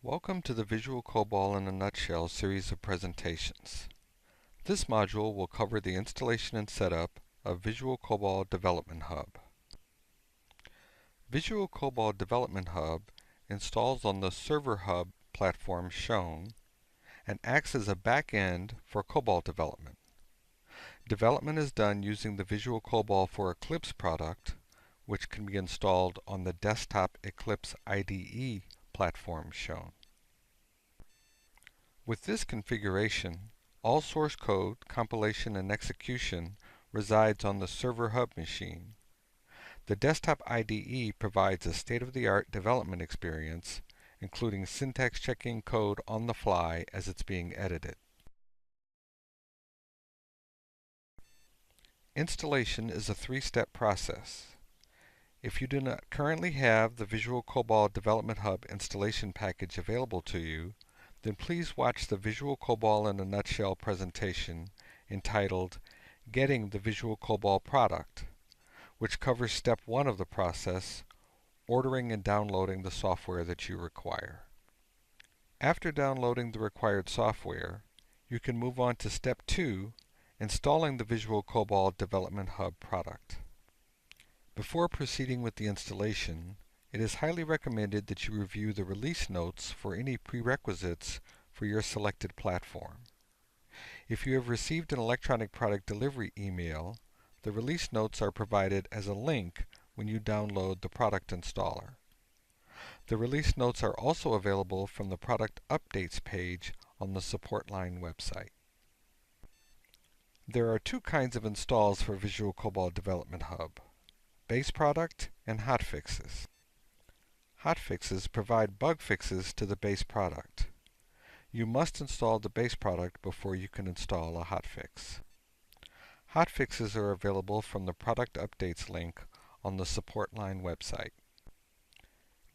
Welcome to the Visual COBOL in a Nutshell series of presentations. This module will cover the installation and setup of Visual COBOL Development Hub. Visual COBOL Development Hub installs on the Server Hub platform shown and acts as a back-end for COBOL development. Development is done using the Visual COBOL for Eclipse product, which can be installed on the desktop Eclipse IDE platform shown. With this configuration, all source code, compilation, and execution resides on the Server Hub machine. The desktop IDE provides a state-of-the-art development experience, including syntax checking code on the fly as it's being edited. Installation is a three-step process. If you do not currently have the Visual COBOL Development Hub installation package available to you, then please watch the Visual COBOL in a Nutshell presentation entitled Getting the Visual COBOL Product, which covers step 1 of the process, ordering and downloading the software that you require. After downloading the required software, you can move on to step 2, installing the Visual COBOL Development Hub product. Before proceeding with the installation, it is highly recommended that you review the release notes for any prerequisites for your selected platform. If you have received an electronic product delivery email, the release notes are provided as a link when you download the product installer. The release notes are also available from the product updates page on the support line website. There are two kinds of installs for Visual COBOL Development Hub: base product and hotfixes. Hotfixes provide bug fixes to the base product. You must install the base product before you can install a hotfix. Hotfixes are available from the product updates link on the support line website.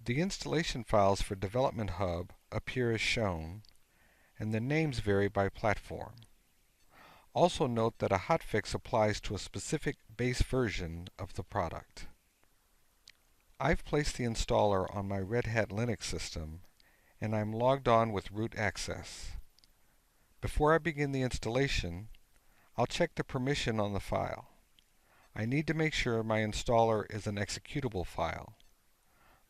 The installation files for Development Hub appear as shown, and the names vary by platform. Also note that a hotfix applies to a specific base version of the product. I've placed the installer on my Red Hat Linux system, and I'm logged on with root access. Before I begin the installation, I'll check the permission on the file. I need to make sure my installer is an executable file.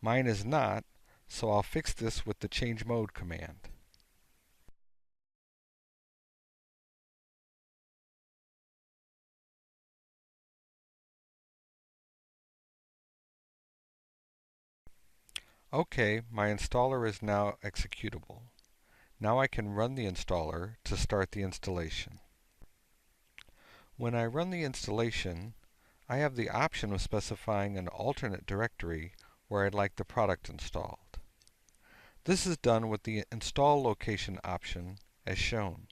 Mine is not, so I'll fix this with the change mode command. OK, my installer is now executable. Now I can run the installer to start the installation. When I run the installation, I have the option of specifying an alternate directory where I'd like the product installed. This is done with the install location option as shown.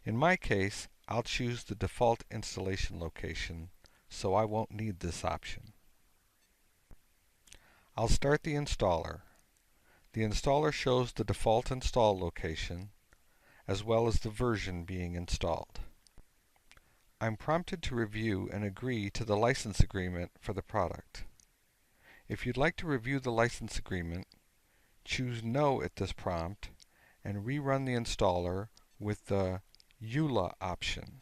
In my case, I'll choose the default installation location, so I won't need this option. I'll start the installer. The installer shows the default install location, as well as the version being installed. I'm prompted to review and agree to the license agreement for the product. If you'd like to review the license agreement, choose No at this prompt and rerun the installer with the EULA option.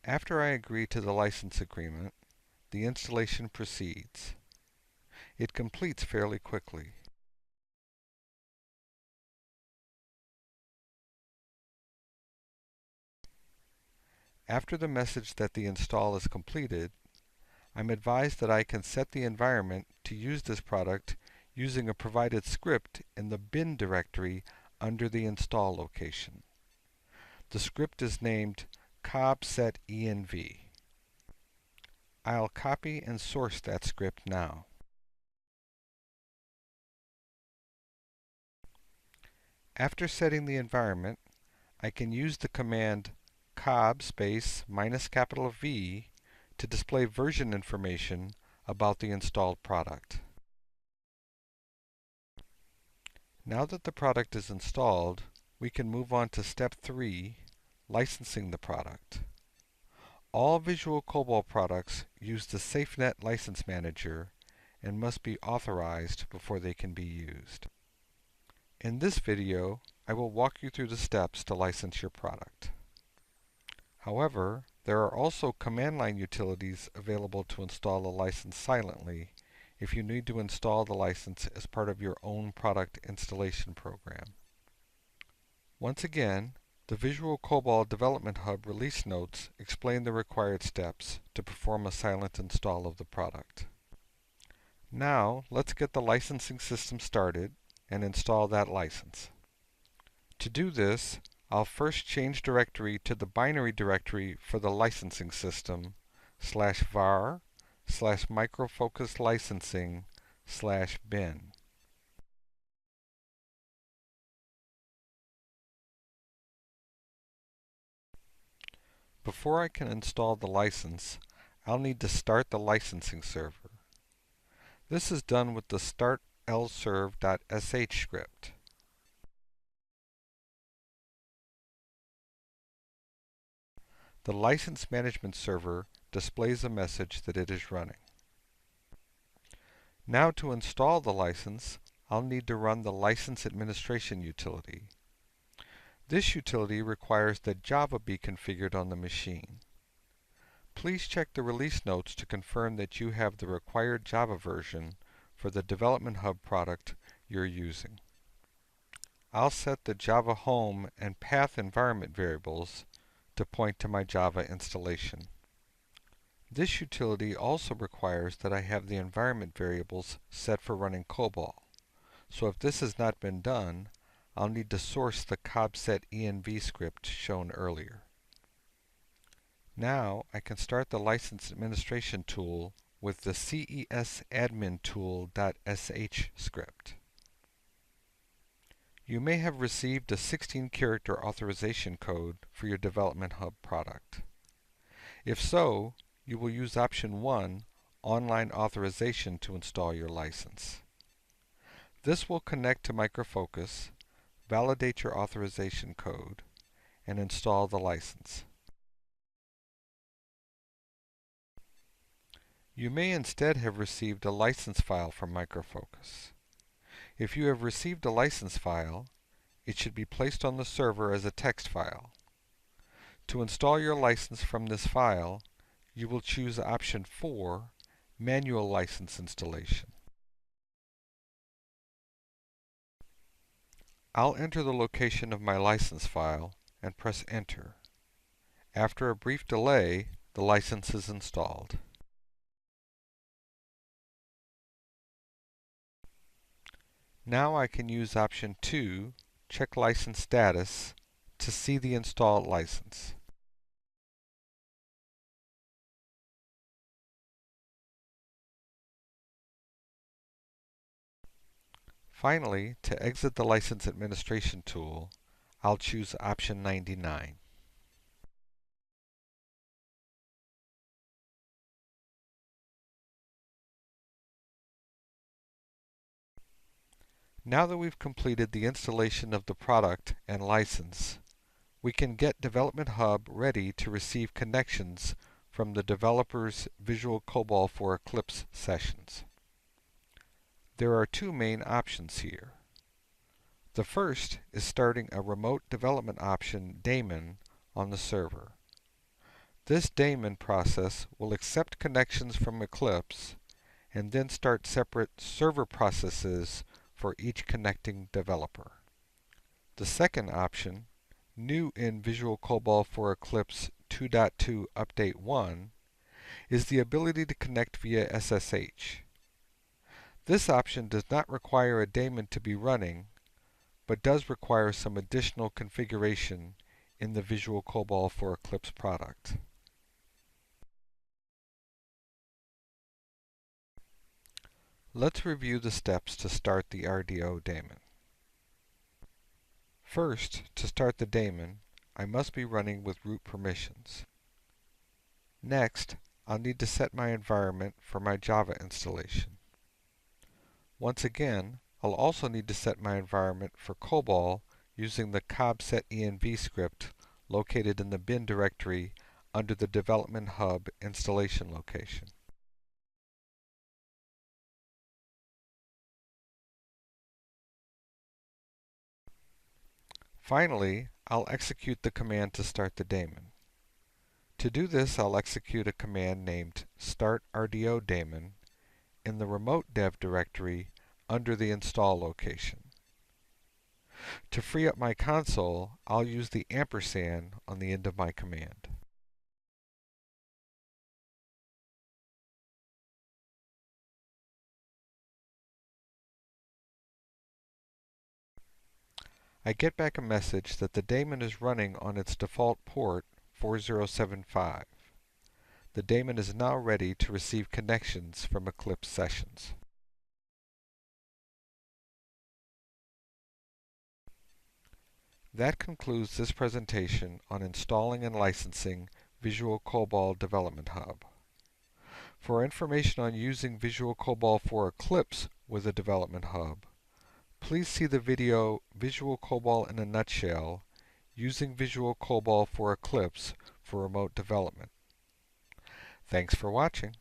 After I agree to the license agreement, the installation proceeds. It completes fairly quickly. After the message that the install is completed, I'm advised that I can set the environment to use this product using a provided script in the bin directory under the install location. The script is named cobsetenv. I'll copy and source that script now. After setting the environment, I can use the command cob -V to display version information about the installed product. Now that the product is installed, we can move on to step 3, licensing the product. All Visual COBOL products use the SafeNet License Manager and must be authorized before they can be used. In this video, I will walk you through the steps to license your product. However, there are also command line utilities available to install a license silently if you need to install the license as part of your own product installation program. Once again, the Visual COBOL Development Hub release notes explain the required steps to perform a silent install of the product. Now, let's get the licensing system started and install that license. To do this, I'll first change directory to the binary directory for the licensing system /var/microfocuslicensing/bin. Before I can install the license, I'll need to start the licensing server. This is done with the startlserv.sh script. The license management server displays a message that it is running. Now to install the license, I'll need to run the license administration utility. This utility requires that Java be configured on the machine. Please check the release notes to confirm that you have the required Java version for the Development Hub product you're using. I'll set the Java home and path environment variables to point to my Java installation. This utility also requires that I have the environment variables set for running COBOL. So if this has not been done, I'll need to source the cobset-env script shown earlier. Now I can start the license administration tool with the cesadmintool.sh script. You may have received a 16-character authorization code for your Development Hub product. If so, you will use option 1, Online Authorization, to install your license. This will connect to Micro Focus, validate your authorization code, and install the license. You may instead have received a license file from Micro Focus. If you have received a license file, it should be placed on the server as a text file. To install your license from this file, you will choose option 4, Manual License Installation. I'll enter the location of my license file and press Enter. After a brief delay, the license is installed. Now I can use option 2, Check License Status, to see the installed license. Finally, to exit the License Administration tool, I'll choose option 99. Now that we've completed the installation of the product and license, we can get Development Hub ready to receive connections from the developer's Visual COBOL for Eclipse sessions. There are two main options here. The first is starting a remote development option daemon on the server. This daemon process will accept connections from Eclipse and then start separate server processes for each connecting developer. The second option, new in Visual COBOL for Eclipse 2.2 Update 1, is the ability to connect via SSH. This option does not require a daemon to be running, but does require some additional configuration in the Visual COBOL for Eclipse product. Let's review the steps to start the RDO daemon. First, to start the daemon, I must be running with root permissions. Next, I'll need to set my environment for my Java installation. Once again, I'll also need to set my environment for COBOL using the cobset-env script located in the bin directory under the Development Hub installation location. Finally, I'll execute the command to start the daemon. To do this, I'll execute a command named startrdo daemon in the remote dev directory under the install location. To free up my console, I'll use the ampersand on the end of my command. I get back a message that the daemon is running on its default port 4075. The daemon is now ready to receive connections from Eclipse sessions. That concludes this presentation on installing and licensing Visual COBOL Development Hub. For information on using Visual COBOL for Eclipse with a Development Hub, please see the video Visual COBOL in a Nutshell, Using Visual COBOL for Eclipse for Remote Development. Thanks for watching.